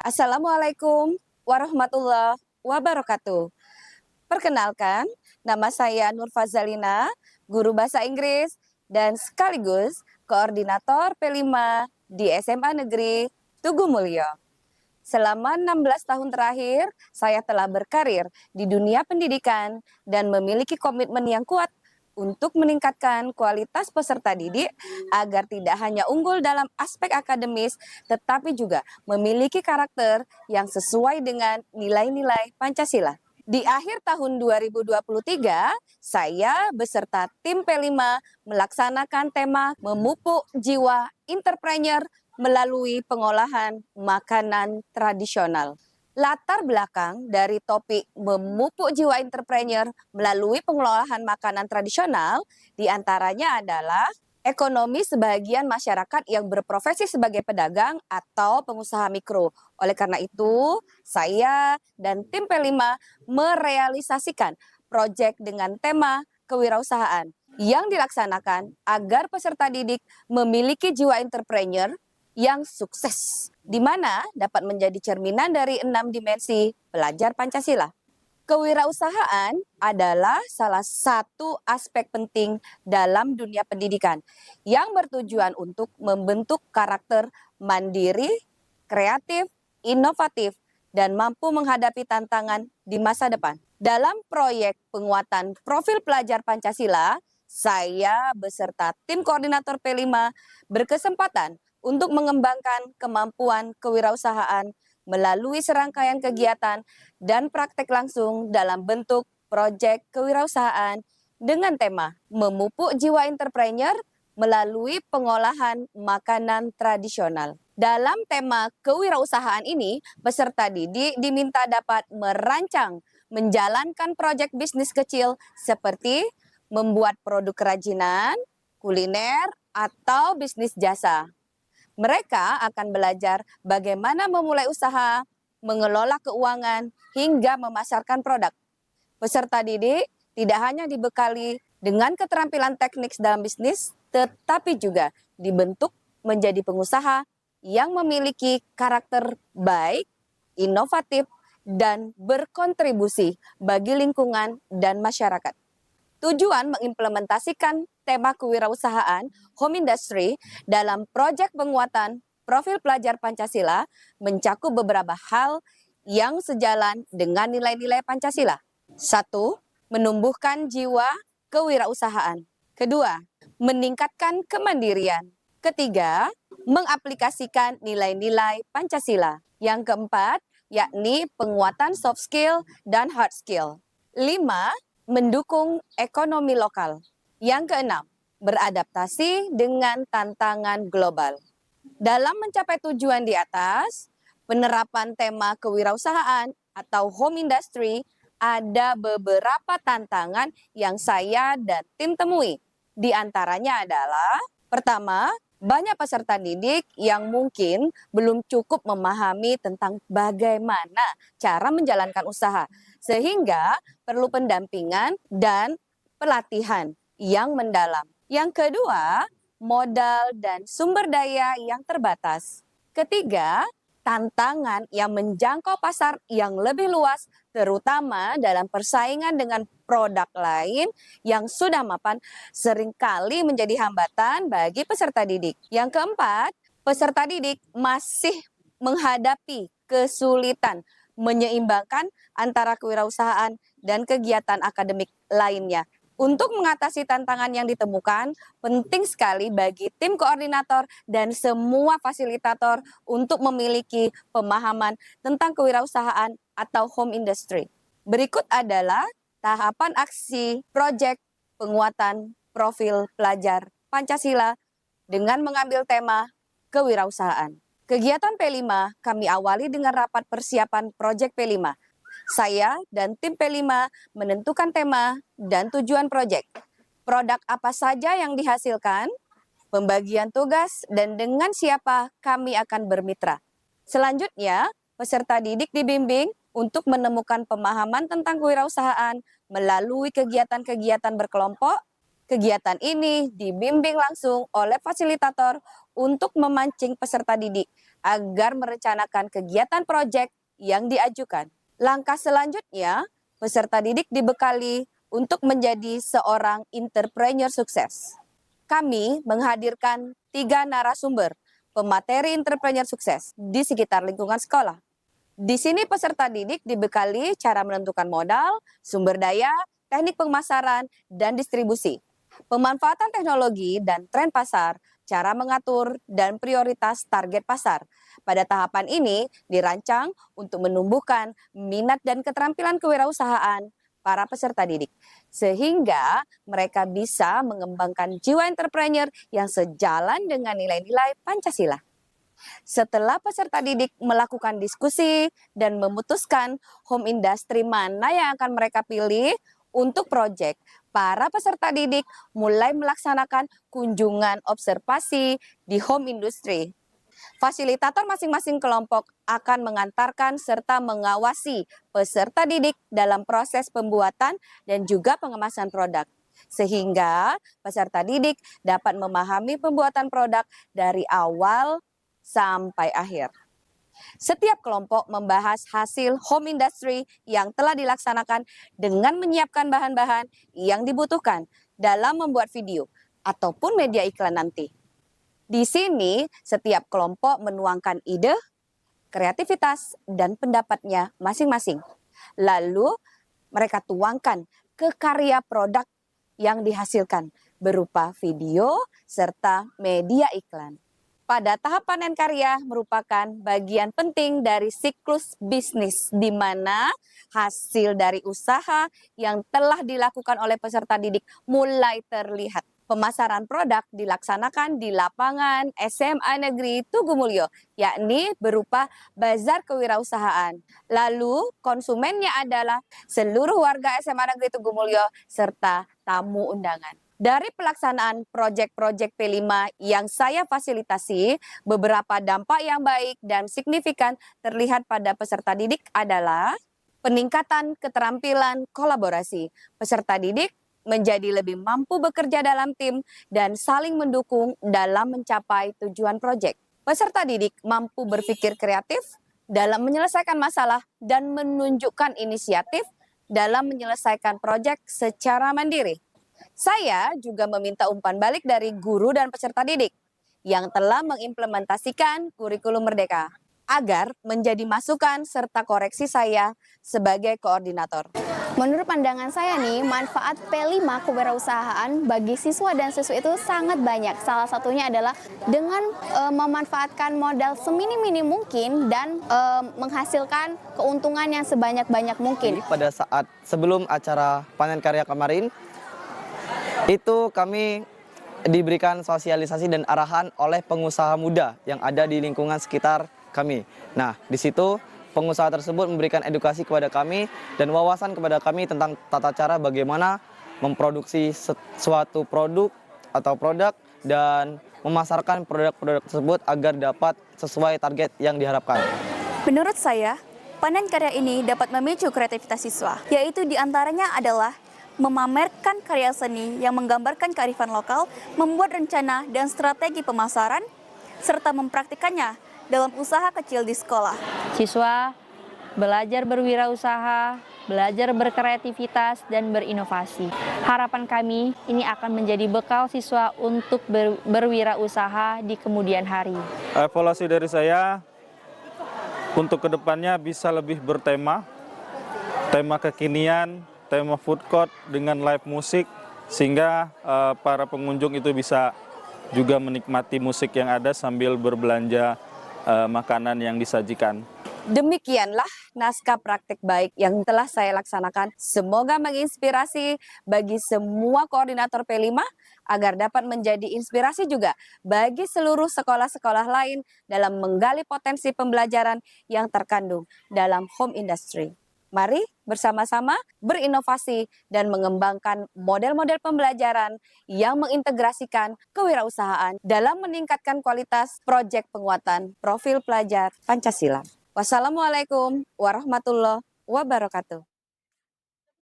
Assalamualaikum warahmatullahi wabarakatuh. Perkenalkan, nama saya Nur Fazalina, guru bahasa Inggris dan sekaligus koordinator P5 di SMA Negeri Tugu Mulyo. Selama 16 tahun terakhir, saya telah berkarir di dunia pendidikan dan memiliki komitmen yang kuat untuk meningkatkan kualitas peserta didik agar tidak hanya unggul dalam aspek akademis, tetapi juga memiliki karakter yang sesuai dengan nilai-nilai Pancasila. Di akhir tahun 2023, saya beserta tim P5 melaksanakan tema memupuk jiwa entrepreneur melalui pengolahan makanan tradisional. Latar belakang dari topik memupuk jiwa entrepreneur melalui pengolahan makanan tradisional diantaranya adalah ekonomi sebagian masyarakat yang berprofesi sebagai pedagang atau pengusaha mikro. Oleh karena itu, saya dan tim P5 merealisasikan proyek dengan tema kewirausahaan yang dilaksanakan agar peserta didik memiliki jiwa entrepreneur yang sukses, di mana dapat menjadi cerminan dari 6 dimensi pelajar Pancasila. Kewirausahaan adalah salah satu aspek penting dalam dunia pendidikan yang bertujuan untuk membentuk karakter mandiri, kreatif, inovatif, dan mampu menghadapi tantangan di masa depan. Dalam proyek penguatan profil pelajar Pancasila, saya beserta tim koordinator P5 berkesempatan untuk mengembangkan kemampuan kewirausahaan melalui serangkaian kegiatan dan praktek langsung dalam bentuk proyek kewirausahaan dengan tema memupuk jiwa entrepreneur melalui pengolahan makanan tradisional. Dalam tema kewirausahaan ini, peserta didik diminta dapat merancang, menjalankan proyek bisnis kecil seperti membuat produk kerajinan, kuliner, atau bisnis jasa. Mereka akan belajar bagaimana memulai usaha, mengelola keuangan, hingga memasarkan produk. Peserta didik tidak hanya dibekali dengan keterampilan teknik dalam bisnis, tetapi juga dibentuk menjadi pengusaha yang memiliki karakter baik, inovatif, dan berkontribusi bagi lingkungan dan masyarakat. Tujuan mengimplementasikan tema kewirausahaan home industry dalam proyek penguatan profil pelajar Pancasila mencakup beberapa hal yang sejalan dengan nilai-nilai Pancasila. 1. Menumbuhkan jiwa kewirausahaan. Kedua, meningkatkan kemandirian. Ketiga, mengaplikasikan nilai-nilai Pancasila. Yang keempat, yakni penguatan soft skill dan hard skill. 5. Mendukung ekonomi lokal. Yang keenam, beradaptasi dengan tantangan global. Dalam mencapai tujuan di atas, penerapan tema kewirausahaan atau home industry ada beberapa tantangan yang saya dan tim temui. Di antaranya adalah, pertama, banyak peserta didik yang mungkin belum cukup memahami tentang bagaimana cara menjalankan usaha, sehingga perlu pendampingan dan pelatihan yang mendalam. Yang kedua, modal dan sumber daya yang terbatas. Ketiga, tantangan yang menjangkau pasar yang lebih luas, terutama dalam persaingan dengan produk lain yang sudah mapan, seringkali menjadi hambatan bagi peserta didik. Yang keempat, peserta didik masih menghadapi kesulitan menyeimbangkan antara kewirausahaan dan kegiatan akademik lainnya. Untuk mengatasi tantangan yang ditemukan, penting sekali bagi tim koordinator dan semua fasilitator untuk memiliki pemahaman tentang kewirausahaan atau home industry. Berikut adalah tahapan aksi proyek penguatan profil pelajar Pancasila dengan mengambil tema kewirausahaan. Kegiatan P5 kami awali dengan rapat persiapan proyek P5. Saya dan tim P5 menentukan tema dan tujuan proyek, produk apa saja yang dihasilkan, pembagian tugas, dan dengan siapa kami akan bermitra. Selanjutnya, peserta didik dibimbing untuk menemukan pemahaman tentang kewirausahaan melalui kegiatan-kegiatan berkelompok, Kegiatan ini dibimbing langsung oleh fasilitator untuk memancing peserta didik agar merencanakan kegiatan proyek yang diajukan. Langkah selanjutnya, peserta didik dibekali untuk menjadi seorang entrepreneur sukses. Kami menghadirkan 3 narasumber pemateri entrepreneur sukses di sekitar lingkungan sekolah. Di sini peserta didik dibekali cara menentukan modal, sumber daya, teknik pemasaran, dan distribusi, pemanfaatan teknologi dan tren pasar, cara mengatur dan prioritas target pasar. Pada tahapan ini dirancang untuk menumbuhkan minat dan keterampilan kewirausahaan para peserta didik, sehingga mereka bisa mengembangkan jiwa entrepreneur yang sejalan dengan nilai-nilai Pancasila. Setelah peserta didik melakukan diskusi dan memutuskan home industry mana yang akan mereka pilih untuk proyek, para peserta didik mulai melaksanakan kunjungan observasi di home industry. Fasilitator masing-masing kelompok akan mengantarkan serta mengawasi peserta didik dalam proses pembuatan dan juga pengemasan produk, sehingga peserta didik dapat memahami pembuatan produk dari awal sampai akhir. Setiap kelompok membahas hasil home industry yang telah dilaksanakan dengan menyiapkan bahan-bahan yang dibutuhkan dalam membuat video ataupun media iklan nanti. Di sini, setiap kelompok menuangkan ide, kreativitas, dan pendapatnya masing-masing. Lalu, mereka tuangkan ke karya produk yang dihasilkan berupa video serta media iklan. Pada tahap panen karya merupakan bagian penting dari siklus bisnis, di mana hasil dari usaha yang telah dilakukan oleh peserta didik mulai terlihat. Pemasaran produk dilaksanakan di lapangan SMA Negeri Tugu Mulyo, yakni berupa bazar kewirausahaan. Lalu konsumennya adalah seluruh warga SMA Negeri Tugu Mulyo serta tamu undangan. Dari pelaksanaan proyek-proyek P5 yang saya fasilitasi, beberapa dampak yang baik dan signifikan terlihat pada peserta didik adalah peningkatan keterampilan kolaborasi. Peserta didik menjadi lebih mampu bekerja dalam tim dan saling mendukung dalam mencapai tujuan proyek. Peserta didik mampu berpikir kreatif dalam menyelesaikan masalah dan menunjukkan inisiatif dalam menyelesaikan proyek secara mandiri. Saya juga meminta umpan balik dari guru dan peserta didik yang telah mengimplementasikan kurikulum Merdeka agar menjadi masukan serta koreksi saya sebagai koordinator. Menurut pandangan saya nih, manfaat P5 kewirausahaan bagi siswa dan siswi itu sangat banyak. Salah satunya adalah dengan memanfaatkan modal seminim-minim mungkin dan menghasilkan keuntungan yang sebanyak-banyak mungkin. Jadi pada saat sebelum acara panen karya kemarin, itu kami diberikan sosialisasi dan arahan oleh pengusaha muda yang ada di lingkungan sekitar kami. Nah, di situ pengusaha tersebut memberikan edukasi kepada kami dan wawasan kepada kami tentang tata cara bagaimana memproduksi suatu produk atau produk dan memasarkan produk-produk tersebut agar dapat sesuai target yang diharapkan. Menurut saya, panen karya ini dapat memicu kreativitas siswa, yaitu diantaranya adalah memamerkan karya seni yang menggambarkan kearifan lokal, membuat rencana dan strategi pemasaran, serta mempraktikannya dalam usaha kecil di sekolah. Siswa belajar berwirausaha, belajar berkreativitas, dan berinovasi. Harapan kami ini akan menjadi bekal siswa untuk berwirausaha di kemudian hari. Evaluasi dari saya untuk kedepannya bisa lebih bertema, tema kekinian, tema food court dengan live musik, sehingga para pengunjung itu bisa juga menikmati musik yang ada sambil berbelanja makanan yang disajikan. Demikianlah naskah praktik baik yang telah saya laksanakan. Semoga menginspirasi bagi semua koordinator P5 agar dapat menjadi inspirasi juga bagi seluruh sekolah-sekolah lain dalam menggali potensi pembelajaran yang terkandung dalam home industry. Mari bersama-sama berinovasi dan mengembangkan model-model pembelajaran yang mengintegrasikan kewirausahaan dalam meningkatkan kualitas proyek penguatan profil pelajar Pancasila. Wassalamualaikum warahmatullahi wabarakatuh.